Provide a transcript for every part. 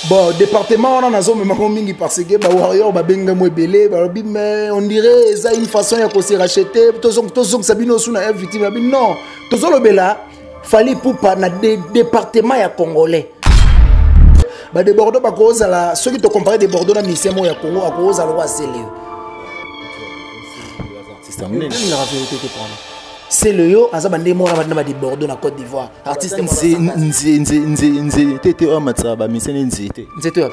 Bon, département, on a zone mingi parce que bah warrior bah benga mo belé bah mais on dirait ça une façon ya ko se racheter tous sabino suna victime non tous le bela fallait pour pas na département ya congolais bah de Bordeaux bah cause la ceux qui te comparer de Bordeaux na misemo ya Congo à cause à roi Célio c'est une vérité que prendre c'est le yo azabande mo na de Bordeaux na Côte d'Ivoire artiste nze tete o matsaba misene nzete nzete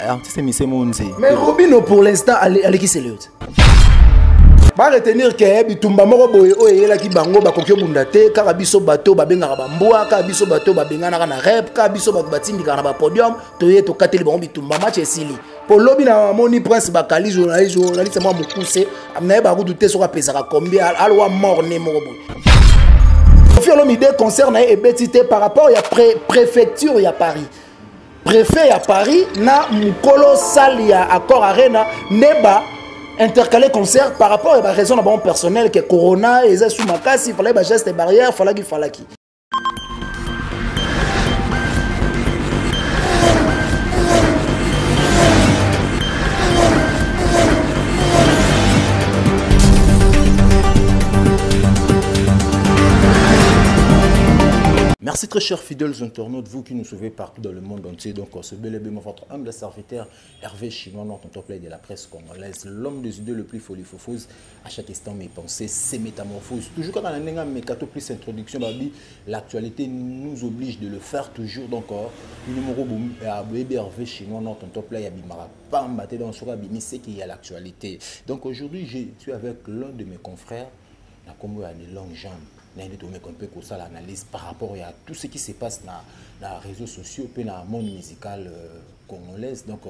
artiste misemo nze mais Robino pour l'instant allez qui c'est le ba retenir que bitumba moko boye o yela ki bango ba kokyo bundate kaka biso bato ba benga ba mbwa kaka biso bato ba benga na rep kaka biso ba batindika na ba podium to ye to kateli bango bitumba match esili pour lobby na moni prince bakali journaliste moi mukuse amna ba kutu te soka pesaka combien alwa mort ne moko boye ofio lo mide concerne e betité par rapport ya préfecture ya Paris préfet ya Paris na mukolo sali ya accord arena neba intercaler concert par rapport à la raison de bon personnel que corona et ça sous ma casse il fallait geste et barrière fallait qu'il Merci très chers fidèles internautes, vous qui nous suivez partout dans le monde entier. Donc, ce bel et bien votre humble serviteur Hervé Chinois, notre top play de la presse congolaise, l'homme des idées le plus folifofose. À chaque instant, mes pensées, ses métamorphoses. Toujours quand on a mes 4 plus introduction, l'actualité nous oblige de le faire toujours. Donc, le numéro Hervé Chinois, notre top play, Abimara, pas embatté dans ce rabini, c'est qu'il y a l'actualité. Donc, aujourd'hui, je suis avec l'un de mes confrères, la Congo a des longues jambes. Un peu comme ça l'analyse par rapport à tout ce qui se passe dans les réseaux sociaux et dans le monde musical congolais. Donc,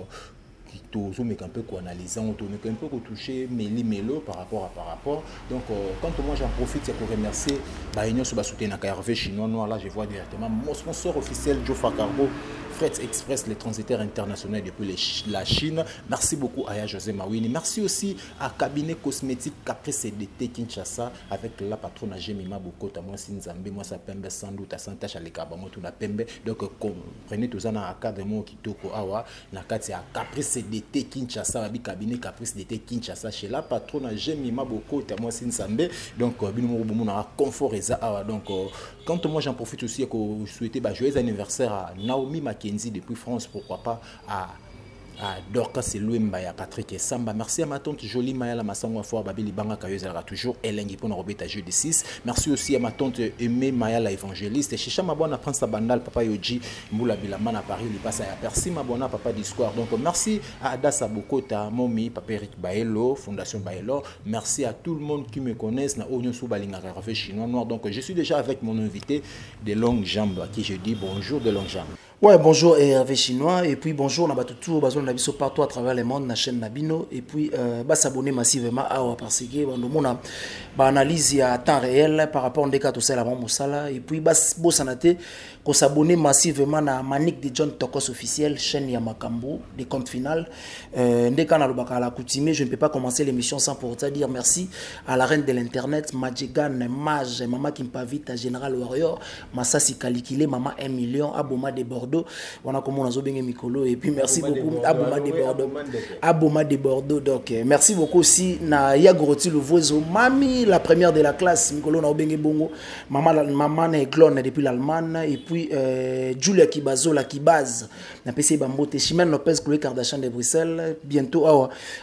tout un peu analysant, un peu toucher mélo par rapport. Donc, quand moi j'en profite, c'est pour remercier Baïnio sur soutien à Hervé Chinois Noir. Là, je vois directement mon sponsor officiel, Jofa Carbo, Fret Express, les transitaires internationaux depuis la Chine. Merci beaucoup à José Mawini. Merci aussi à Cabinet Cosmétique Caprice CDT Kinshasa avec la patronne Jemima Bokota, moi Sinzambe, moi ça pembe sans doute à Santacha les Kabamo tout na pembe. Donc comprenez tout ça dans la cadre mon Kitoko Awa, na kati à Caprice CDT Kinshasa, avec Cabinet Caprice CDT Kinshasa chez la patronne Jemima Bokota, moi Sinzambe. Donc binomo bomona confort eza awa. Donc quand moi j'en profite aussi que je souhaitais joyeux anniversaire à Naomi Mackenzie depuis France, pourquoi pas à Dorcas Elouemba et à Patrick Samba. Merci à ma tante Jolie Mayala Massangwa Foua Babili Banga Kayozera toujours Elengi pour nous remettre à jeu de 6. Merci aussi à ma tante Aimée Mayala évangéliste. Chicha Mabona Prince Bandal Papa Yoji Moula Bilaman à Paris, il passe à Percy Mabona Papa Discours. Donc merci à Adassa Bokota, Momi, Papa Eric Baelo, Fondation Baelo. Merci à tout le monde qui me connaissent na Oignon Soubalinga Hervé Chinois Noir. Donc je suis déjà avec mon invité de longues jambes à qui je dis bonjour de longues jambes. Ouais, bonjour Hervé Chinois et puis bonjour on a tout besoin de partout à travers le monde na chaîne Nabino et puis s'abonner massivement à parce que on a analyse à temps réel par rapport à cas tout ça la Moussala et puis sanate qu'on s'abonner massivement à Manik de John Tokos officiel chaîne Yamakambo des comptes final ndeka na lobaka la coutume je ne peux pas commencer l'émission sans pour te dire merci à la reine de l'internet Majigan Mage maman qui me pavite à Général Warrior Massasi Kalikile maman 1 million Aboma de Bordeaux on a comme on a zobengé Mikolo et puis merci beaucoup Aboma de Bordeaux donc merci beaucoup aussi na Yagoroti le voisin Mami la première de la classe Mikolo na obengé bongo maman na Eglon depuis l'Allemagne et puis Julia Kibazo la Kibaz na PC Bambote Chimène Lopez Chloé Kardashian de Bruxelles bientôt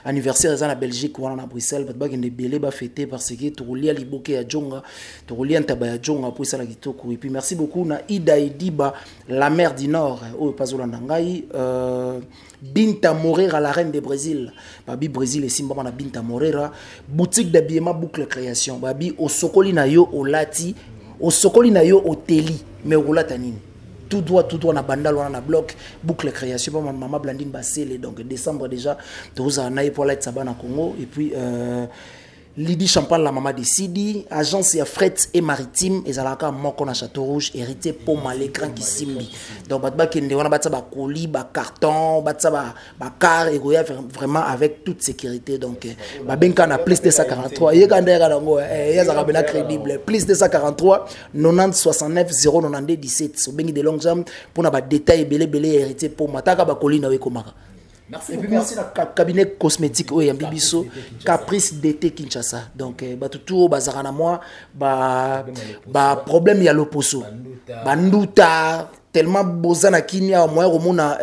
anniversaire dans la Belgique ou à Bruxelles ba ngende belé ba fêter parce que toulia liboke ya Jonga toulia ntaba ya Jonga pour ça la kitoko et puis merci beaucoup na Ida Idiba la mère du Nord au Pazola Nangai Binta Morera la reine de Brésil babi Brésil et Simba na Binta Morera boutique d'habillement boucle création babi au Sokoli na yo au Lati au Sokoli na yo au Teli mais au Latanine tout droit na bandal on a bloc boucle création pour maman Blandine Bassele donc décembre déjà tous à naï pour la Tsaba na Congo et puis Lydie Champagne, la maman de Sidi, agence et fret et maritime, et Zalaka Moko na Château Rouge, hérité pour l'écran qui simbi. Donc, on a battu colis, carton, car, et vraiment avec toute sécurité. Donc, on a plus de 143. Il y a crédible. Plus de 143, 90 69 092 17. So, bengi de long jam pour na détail belé hérité pour mataka colis na wekomaka. Merci. Et puis merci à cabinet cosmétique ou Bibiso Caprice d'été Kinshasa. Donc tout bazarana moi problème ya loposo. Banduta tellement bozana kinia moi romona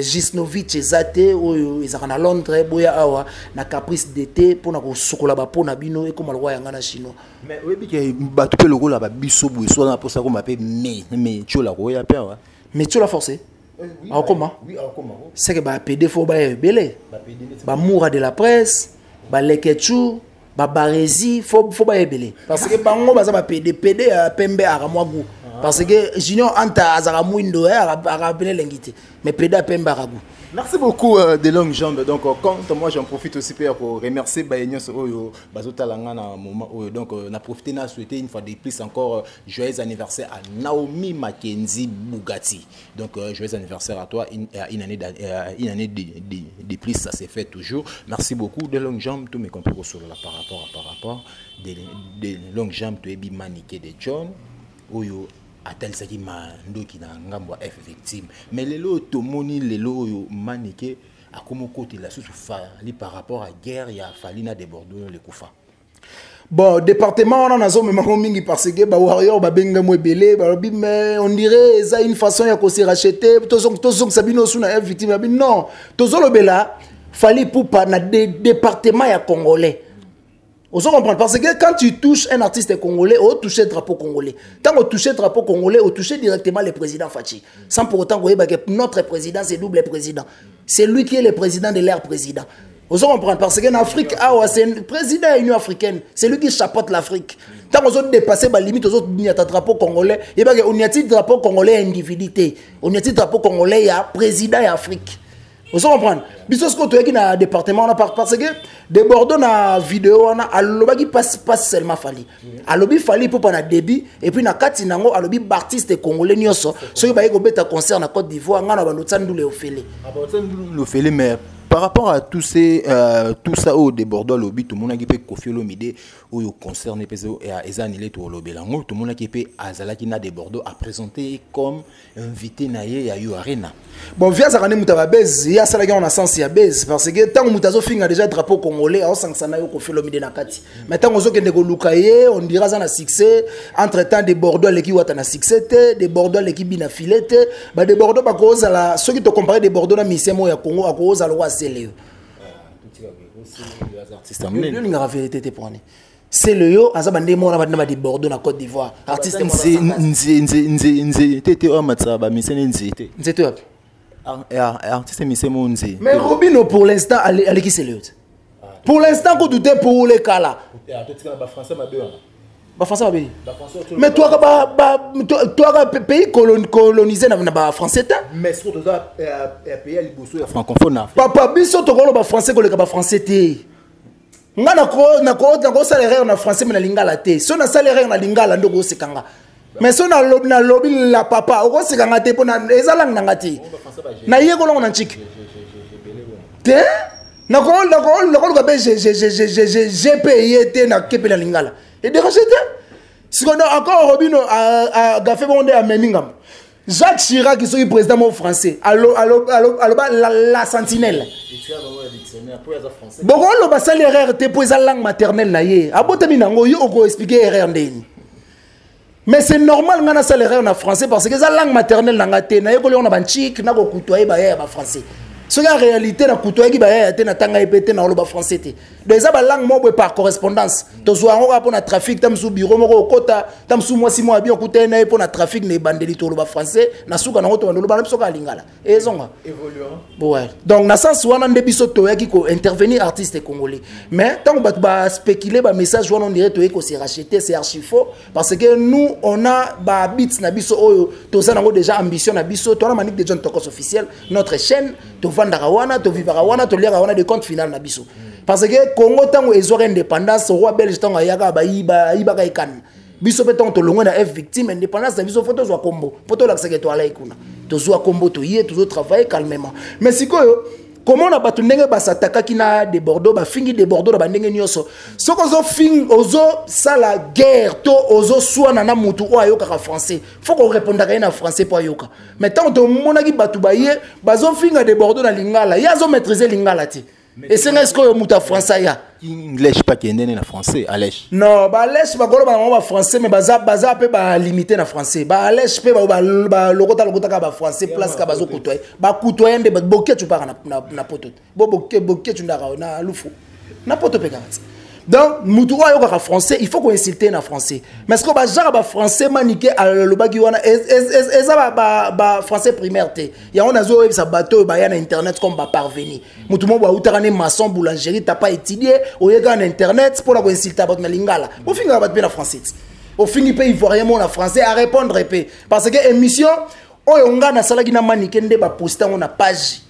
Gisnovic ezate oyo ezakana Londres boya awa na Caprice d'été pour na ko sokola ba pona bino et comme le roi yanga na chinois. Mais oui bi ba tout le rôle ba biso boiso na pour ça qu'on m'appelle mais tu la roya père. Mais tu l'as forcé. Oui, comment? Oui, comment? C'est que bah PD faut bah belé. Bah moura de la presse, bah leketchou, bah barezi faut bah belé. Parce que bango bah ça bah PD pembe aramwagu. Parce que junior anta azaramuindo arabene lengité. Mais PD pembe aragu. Merci beaucoup de longues jambes. Donc, quand moi j'en profite aussi pour remercier Bayenios Oyo, Bazotalanga na moment Oyo. Donc, on a profité de souhaiter une fois de plus encore joyeux anniversaire à Naomi Mackenzie Bugatti. Donc, joyeux anniversaire à toi. Une année de plus, ça s'est fait toujours. Merci beaucoup de longues jambes. Tous mes compris sur là par rapport des longues jambes, tu es maniqué de John Oyo. Atel saki mandoki na ngambo F victime mais lelo tomoni lelo yo maniqué a comme côté la sous fali par rapport à guerre ya fali na déborder le kufa. Bon département on en a zone mais mingi parce que ba warrior ba benga mo belé ba mais on dirait ça une façon ya ko se racheter tozong sabino sous na F victime non tozolo bela fali pour pas na département ya congolais. On se comprend parce que quand tu touches un artiste congolais, on touche le drapeau congolais. Tant qu'on touche le drapeau congolais, on touche directement le président Fachi. Sans pour autant que notre président, c'est double président. C'est lui qui est le président de l'air président. On se comprend parce qu'en Afrique, c'est le président de l'Union africaine. C'est lui qui chapeaute l'Afrique. Tant qu'on a dépassé la limite, on a un drapeau congolais. On a un drapeau congolais individualité. On a un drapeau congolais, il y a président de l'Afrique. Vous comprenez? Biso ce que tu as un département parce que de Bordeaux na vidéo on a alobi passe seulement fali. Alobi fali pour pas débit et puis na kati nango alobi artiste congolais nyoso. Ceux qui ba ko beta concert na Côte d'Ivoire ngana ba notsandu le ofele. Le ofele mais par rapport à tout ça au de Bordeaux lobby tout le monde qui peut Koffi Olomide ou concerne peso et à ezanile to lobelango tout le monde qui peut azala qui na de Bordeaux a présenté comme invité naie ya yo arena. Bon via ça kana mutaba base ya sala ga on a sens ya base parce que tant mutazo finga déjà drapeau congolais au sangsana yo Koffi Olomide na kati. Mais tant ozo kende ko lukaye on dira ça na succès entre temps de Bordeaux les qui wata na succès de Bordeaux les qui bina filete ba de Bordeaux ba ko la ceux qui te comparer de Bordeaux na misemo ya Congo a ko za lo c'est le yo azabande mo na de Bordeaux na Côte d'Ivoire artiste nze tete o matsaba misene nzete nzete wapi artiste misemo nze mais Robino pour l'instant allez qui c'est le pour l'instant ko douter pour les cas là ba français ma deux ba français ba mais toi pays colonisé na ba français ta mais surtout ça pays liboso francophone papa biso to ko ba français ko le ba français te nga na ko salaire na français mais na lingala te so na salaire na lingala ndoko sekanga mais so na lobby la papa o sekanga te pona ezala nganga te na yeko longo na chiki te na ko ba j'ai payé te na kepe na lingala et de racheter si on a encore Robino a gafé monde à Memingam Jacques Chirac qui est président mon français allo la sentinelle bon on va saler erreur te pour la langue maternelle na ye abotami nango yo ko expliquer erreur ndeni mais c'est normal ngana saler erreur na français parce que la langue maternelle na ngate na ye ko na banchik na ko kutoyer ba ya ba français ce qui en réalité na kutoyer ki ba ya te na tanga epete na lo français te donc ça ba langue mo par correspondance to zo ngo pour na trafic tam sou bureau mo kota tam sou moi 6 mois bien kutoyer na pour na trafic ne bandeli to lo français na suka na ngoto lo ba na soka lingala ezonga évoluant ouais donc na sens wana nde biso to ya ki ko intervenir artiste congolais mais tant ba spéculer ba message wana on dirait to ko se racheter c'est archi faux parce que nous on a ba beats na biso oyo to ça nango déjà ambition na biso to na manique de John Tokos officiel notre chaîne to vandara wana to vivara wana to lira wana de compte final na biso parce que Congo tango ezora indépendance roi belge tango ayaka ba iba ka ikan biso pe tango to longo na F victime indépendance na biso photo zo kombo photo la que to ala ikuna to zo kombo to yé to zo travailler calmement mais sikoyo comment on a battu ndenge basataka kina de Bordeaux ba fingi de Bordeaux ba ndenge nyoso soko zo fing ozo sala guerre to ozo swana na mutu o ayoka ka français faut qu'on réponde à français pour ayoka mais tant to monaki batu ba yé bazo finga de Bordeaux na lingala ya zo maîtriser lingala ti et c'est est-ce que muta français ya English pas qui est na français alèche non ba alèche ba golo ba français mais baza pe ba limité na français ba alèche pe ba lokota ka ba français place ka bazo kutoy ba kutoy ndé ba boké tu para na poto bo boké tu ndaka na lufu na poto pe garanti donc mutu wa yoka français il faut qu'on insulte na français mais ce que ba jara ba français maniqué le bagi wana eza ba français primaire té ya on azo sa bateau ba ya na internet comme ba parvenir mutu mo ba utarane maçon boulangerie t'as pas étudié au yega na internet pour la ko insulter ba na lingala au finga ba na français au fingi pe ivoirien mon na français à répondre pe parce que émission oyo nga na salaki na maniqué ndé ba poster on na page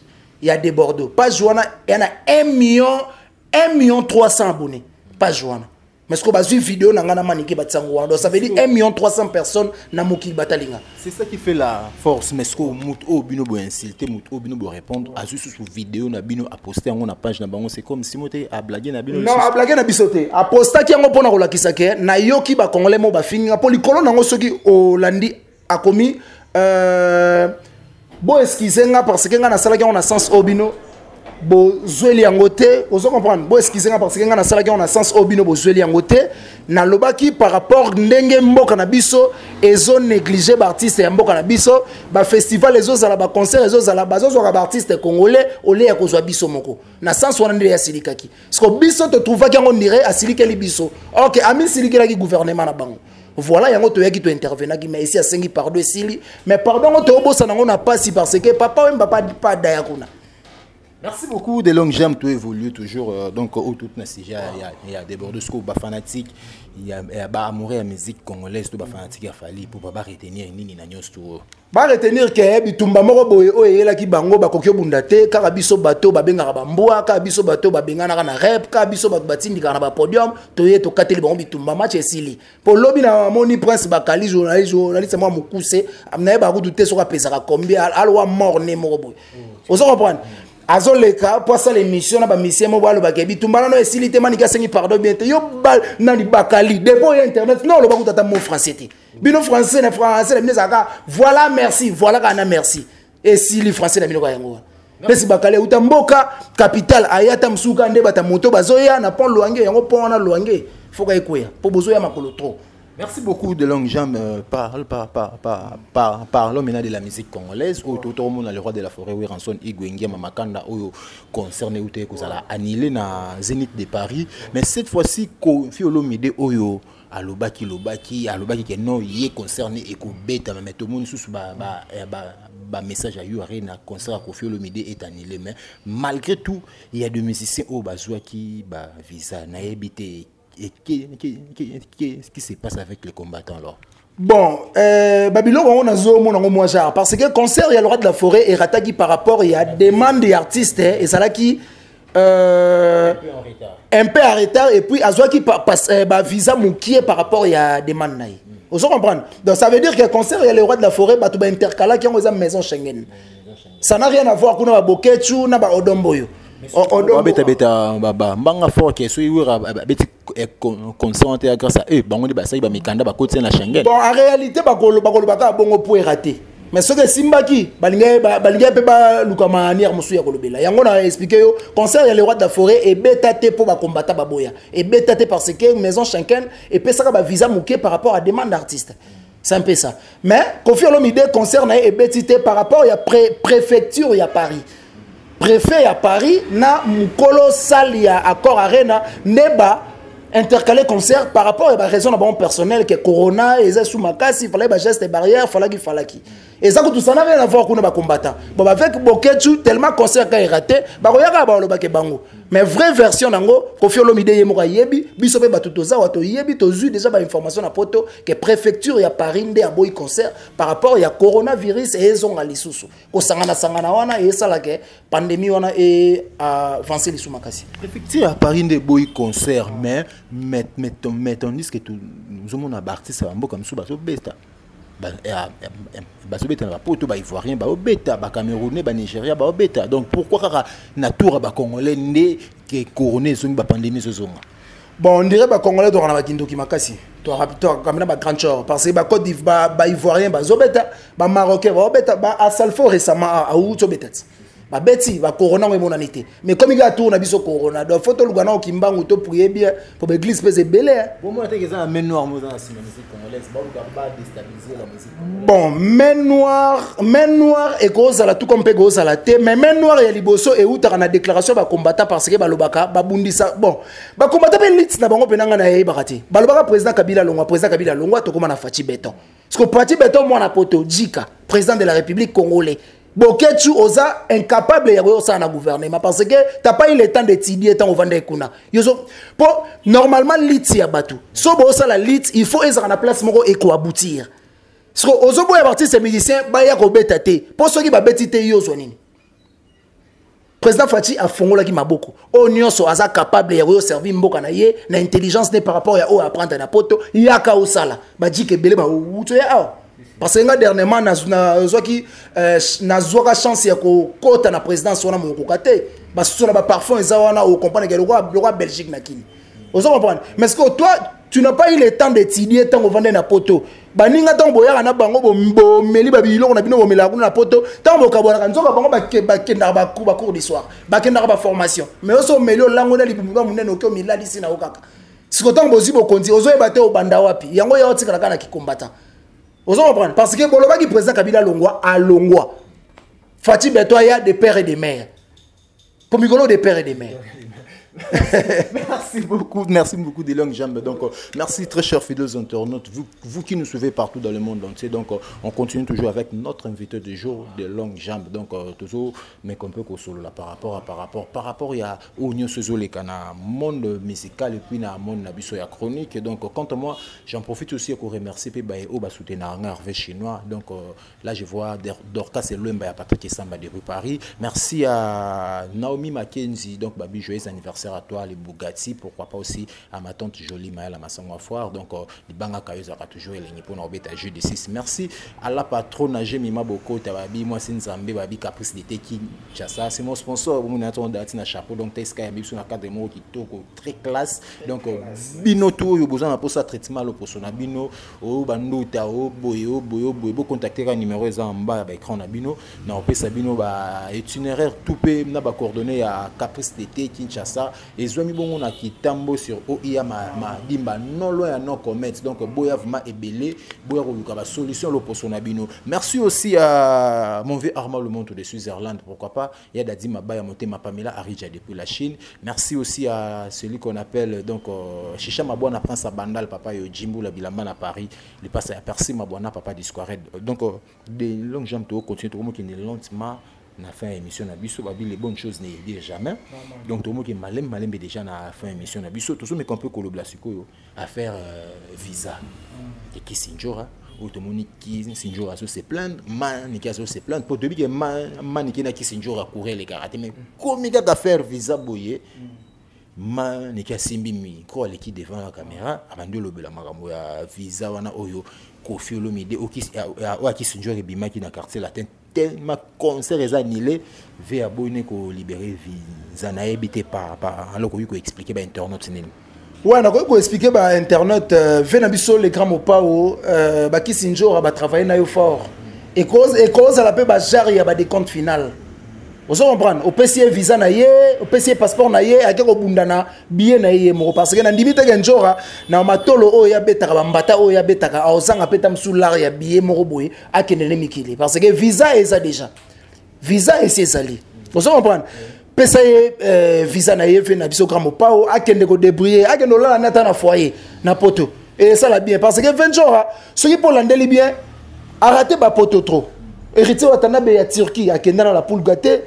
ya de Bordeaux page wana ya na 1 million 300 abonnés page wana mais ce que bazui vidéo na ngana maniki batsango wana donc ça veut dire 1 million 300 personnes na moki batalinga c'est ça qui fait la force mais ce que mutu o bino bo insulter mutu o bino bo répondre azu sous vidéo na bino a poster ngo na page na bango c'est comme si moté a blaguer na bino non a blaguer na bisoté a poster ki ngo pona ko lakisa ke na yoki ba congolais mo ba finga poli kolo na ngo soki o landi a commis bo excuser nga parce que nga na sala ki on a sens obino bo zweli yangote ozo comprendre bo excuser nga parce que nga na sala ki on a sens obino bo zweli yangote na lobaki par rapport ndenge mboka na biso ezo négliger ba artiste ya mboka na biso ba festival ezo zala ba concert ezo zala bazo zo ba artiste congolais ole ya kozwa biso moko na sens wana ndele ya silikaki parce que biso te trouva ki on dirait asilikeli biso OK ami silikela ki gouvernement na bango voilà yango to yaki to intervenir ki mais ici a sengi pardon esili mais pardon to obosa nango na pasi parce que papa wemba pas daya kuna. Merci beaucoup de longues j'aime tout évolue toujours donc au tout na sujet il y a des bordeaux ba fanatique il y a ba amoureux à musique congolaise to ba fanatique a fali pour ba retenir nini na nyos to ba retenir ke bitumba moko boye oyela ki bango ba kokyo bundate kaka biso bato ba benga ba mboa kaka biso bato ba bengana na rap kaka biso ba batindika na ba podium to ye to kateli bango bitumba match esili pour lobi na moni prince bakali journaliste moi mukuse amna ba kudu soka pesaka combien alwa morne moko boye ozo comprendre azoleka pour ça l'émission na ba mission mo balo bakebi tumbana no esilité manika sengi pardon bien te yo bal nani bakali depo internet non lo bakuta ta mo français te bino français na français na zaka voilà merci voilà kana merci et si les français na bino ka yango mais si bakali uta mboka capital ayata msuka nde bata moto bazoya na pont loange yango pont na loange faut ka ekoya po bozoya makolo trop. Merci beaucoup de longues jambes. Parlons maintenant de la musique congolaise. Tout le monde a le roi de la forêt, Ranson Igwengia Mamakanda, concerné ou te kozala annulé na Zénith de Paris. Mais cette fois-ci, Kofi Olomide Oyo, alobaki que non, il est concerné et ko beta mais tout le monde sous ba message à Yuare na concert à Kofi Olomide est annulé. Mais malgré tout, il y a des musiciens au bazwa qui ba visa na ebité. Et qu'est-ce qui se passe avec les combattants alors? Bon, Babylone, on a zo mon moi genre parce que concert il y a le roi de la forêt et rataki par rapport il y a demande des artistes et ça là qui un peu en retard et puis azwa qui passe visa moukié par rapport il y a demande naï. Vous comprenez? Donc ça veut dire que concert il y a le roi de la forêt ba tout ba intercala qui ont une maison Schengen. Ça n'a rien à voir kuna ba bokechu na ba odomboyo. Beta mbanga fort que soit beti concentré grâce à eux bango de basa ba mikanda ba côté na Schengen. Bon en réalité bakolo baka bongo pour rater mais ce que simbaki balinga pe ba lukama manière musu ya kolobela yango na expliquer yo concert ya le roi de la forêt et betaté pour ba combattre baboya et betaté parce que maison Schengen et pe ça ba visa mouké par rapport à demande d'artiste. C'est un peu ça mais Kofi Olomide concert na et betité par rapport à préfecture ya Paris. Préfet à Paris na mukolo salia accord arena neba intercalé concert par rapport à la raison de bon personnel que corona et sous makasi il fallait ba geste barrière fallaki et ça tout ça n'a rien à voir avec les combattants bon avec Boketu tellement concert qu'a raté ba koyaka ba loba ke bango mais vraie version nango Koffi Olomide yemoka yebi biso pe batutoza wato yebi tozu déjà ba information na poto que préfecture ya Paris nde aboyi concert par rapport ya coronavirus et ezonga lisusu ko sangana wana et ça la que pandémie wana et avancer lisu makasi préfecture ya Paris nde boyi concert mais on dit que nous avons un artiste amboka msu baso beta baso beta na poto ba ivoirien ba beta ba camerounais ba nigérien ba beta donc pourquoi kaka na tour ba congolais nde que couronner zongi ba pandémie zozonga bon on dirait ba congolais do na ba kindoki makasi to rapito comme ba grand chor parce que ba Côte d'Ivoire ba ivoirien ba zo beta ba marocain ba beta ba Asalfo récemment a ou to beta ba beti ba corona mo monanité mais comme il y a tour na biso corona do photo lugana o kimbangu to prier bien pour l'église pèse belé bon moi te que ça main noire mo dans la musique congolaise ba déstabiliser la musique bon main noire et cause à la tout comme pe cause à la té mais main noire ya liboso et outa na déclaration ba combattant parce que ba lobaka ba bundisa bon ba combattant pe lit na bango penanga na yeba kati ba lobaka président Kabila Longwa to koma na Fachi Beton parce que Fachi Beton moi na poto Djika président de la République congolais Boketu oza incapable ya ça na gouvernement parce que t'as pas eu le temps d'étudier tant au vendre kuna. Yoso pour normalement lit ya batu. So bo ça la lit, il faut être na place moko et ko aboutir. Parce que ozo bo ya parti ces musiciens ba ya ko betaté. Pour ceux qui ba betité yoso nini. Président Fachi a fongola ki maboko. O nyonso aza capable ya servir mboka na ye na intelligence ne par rapport ya o apprendre na poto ya ka osala. Ba di ke belé ba uto ya parce que dernièrement na chance ya ko kota na présidence wana mo kokate ba so na ba parfum eza wana o comprendre que le roi Belgique na kini ozo comprendre mais est-ce que toi tu n'as pas eu le temps d'étudier tant vendre na poto ba ninga tant boya na bango bo meli ba biloko na bino bo mela na poto tant bo kabona nzoka bango ba kenda ba cours d'histoire ba kenda ba formation mais oso melio lango na libumu ba munene okyo milali sina okaka siko tant bozi bo konti ozo ebate o banda wapi yango ya otikala kana ki combattant. Vous comprenez? Parce que Boloba qui président Kabila Longwa à Longwa. Fachi Beton y a des pères et des mères. Pour Migolo des pères et des mères. Merci beaucoup des longues jambes. Donc, merci très chers fidèles internautes, vous qui nous suivez partout dans le monde entier. Donc, on continue toujours avec notre invité du jour, des longues jambes. Donc, toujours, mais qu'on peut solo là par rapport, il y a Oignon Sezole qui a monde musical et puis il y a monde nabiso ya chronique. Donc, quant à moi, j'en profite aussi pour remercier Pébaïo Basouténa Hervé Chinois. Donc, là, je vois Dorcas et Lemba à Patrick Samba de rue Paris. Merci à Naomi Mackenzie. Donc, Babi, joyeux anniversaire à toi, les Bugatti, pourquoi pas aussi à ma tante Jolie Maël à ma sangoa foire. Donc, les Banga Kayoza a toujours les Nippon en bêta jeu de 6. Merci à la patronne Mima Boko, Tababi, moi c'est Nzambe, Babi Caprice d'été qui Chassa. C'est mon sponsor, mon attend d'Atina Chapeau. Donc, Teska Yabib sur la carte de mots qui toko très classe. Donc, Bino tout, il y a besoin de ça traitement pour son Bino, au Bando, Tao, Boyo, Boyo, contacter un numéro en bas avec écran Bino. Non, on peut Sabino, itinéraire tout peut, n'a pas coordonné à Caprice d'été, Kinshasa. Et Zouami Bongo na Kitambo sur OIA ma dimba non loin à non commettre. Donc Boya Vma et Belé, Boya Rouluka, solution l'opposition Bino. Merci aussi à mon vieux Armand Le Monde de Switzerland, pourquoi pas. Il y a Dadi Mabaya Monté Mapamela Arija depuis la Chine. Merci aussi à celui qu'on appelle donc Chicha Mabouana Prince Abandal, papa yo Jimbo la Bilaman à Paris. Il passe à Percy Mabouana, papa d'Isquared. Donc des longues jambes tout continue tout le monde qui est lentement. On a fait une émission à Bissot, les bonnes choses n'est dire jamais. Donc tout le monde qui est malin déjà on a fait une émission à Bissot. Tout ça mais qu'on peut collaborer à faire visa. Et qui s'injure, ou tout le monde qui s'injure à se plaindre, man qui a se plaindre pour te dire que man qui s'injure à courir les karaté mais comme il a faire visa boyer. Man qui a simbi micro qui devant la caméra avant de l'obéla marambo ya visa wana oyo Koffi Olomide o qui s'injure bima qui dans quartier latin tellement concert est annulé vers abonné ko libérer visa na habité par alors ko expliquer ba internet nini ouais na ko expliquer ba internet vena biso les grands mopao ba qui s'injure ba travailler na yo fort et cause à la peu ba jari ya ba des comptes final. Vous comprenez? Au PCA visa na ye, au PCA passeport na ye, à quel bundana billet na ye mo parce que na ndimite genjora na matolo o ya betaka bambata o ya betaka aosanga peta msular ya billet mo boye akenele mikili parce que visa est ça déjà. Visa est cesali. Vous comprenez? PCA visa na ye fait na biso gramo pao akende ko débrouiller akendo la na ta na foyer na poto et ça la bien parce que venjora ce qui pour l'andeli bien arrêter ba poto trop. Héritier Watanabe ya Turquie akenda na la poule gâtée.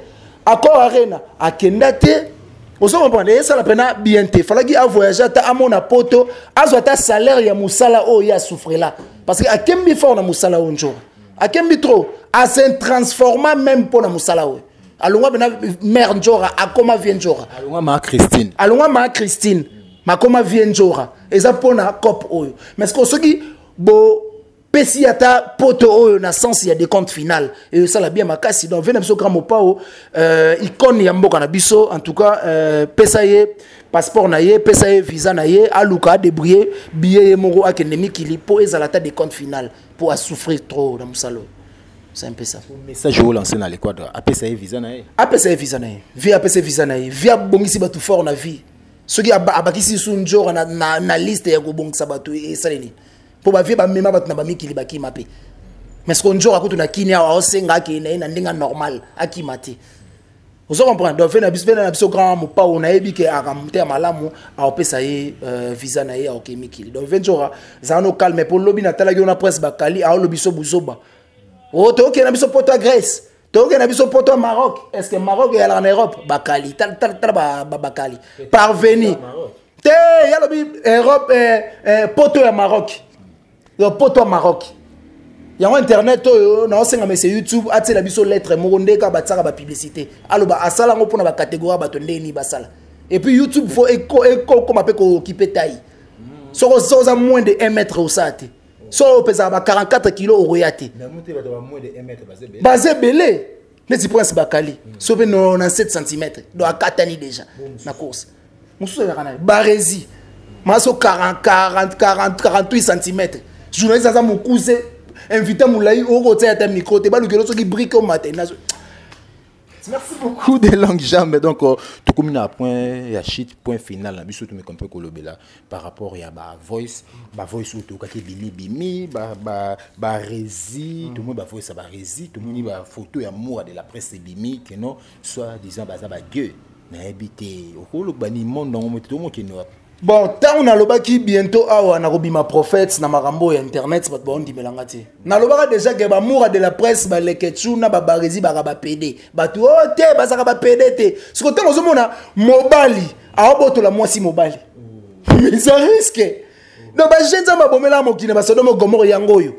Accord Arena, à Kendate, Vous comprenez ça la peine bien te fallait qu'il a voyagé à mon poto azo ta salaire ya musala o ya souffrir là parce que à kembi fort na musala on jour à kembi trop à se transformer même pour na musala o alonga bena mère njora a comment vient njora alonga ma Christine ma comment vient njora et ça pour na cop o mais ce que ce qui bo pesi ata poto oyo na sens il y a des comptes final et ça la bien makasi donc venez biso grand pao icône ya mboka na biso en tout cas pesa ye passeport na ye pesa ye visa na ye aluka débrouiller billet moko akendemi kili po ezalata des comptes final pour à souffrir trop dans musalo c'est un peu ça message au lancer dans l'Équateur apesa ye visa na ye apesa ye visa na ye via apesa visa na ye via bongisi batu fort na vie ceux qui abakisi sunjora na liste ya ko bongisa batu et ça les pour ba vie ba mema bat na ba mikili ba ki mape mais ce qu'on joue à côté na kini a osenga ki na ndinga normal akimate vous comprenez donc fait na biso grand mo pa on a ebi ke akamte malamu a opesa ye visa na ye a okemikili donc ventura zano calme pour lobi na tala na presse ba kali a lobiso buzoba o to ke na biso poto à Grèce to ke na biso poto à Maroc est-ce que Maroc est en Europe ba kali tal ba kali parvenir te ya lobi Europe poto à Maroc le poto Maroc. Il y a internet na osenga mais YouTube ati la biso lettre moko ndeka batsaka ba publicité. Aloba asala ngo pona ba catégorie ba tondeni basala. Et puis YouTube faut éco comme appelle ko occupé taille. So ça moins de 1 mètre au sate. So pesa ba 44 kg au royate. Na muté ba moins de 1 mètre basé belé. Les prince bakali. So be no na 7 cm. Do akatani déjà na course. Musu ya kana Barési. Maso 48 cm. Journaliste ça mon cousin invité Moulaï au côté à micro te ba le qui brique au matin. Merci beaucoup de longues jambes donc tout comme na point ya shit point final na biso tout me comprendre ko lobela par rapport ya ba voice ou to ka ke bimi ba rési tout monde ba voice ba rési tout monde ba photo ya moura de la presse bimi que non soit disant ba gueux na habité au lo bani monde dans tout monde qui no. Bon, tant on a l'obaki bientôt awa na robima prophètes na marambo ya internet bat bon dimelanga te. Na lobaka déjà que ba moura de la presse ba leketchuna ba barezi ba PD. Ba tu oh te ba saka ba PD te. Ce que tant ozomona mobali a oboto la mwasi mobali. Mais ça risque. Donc ba jenza ba bomela mokine ba sodomo gomoro yango yo.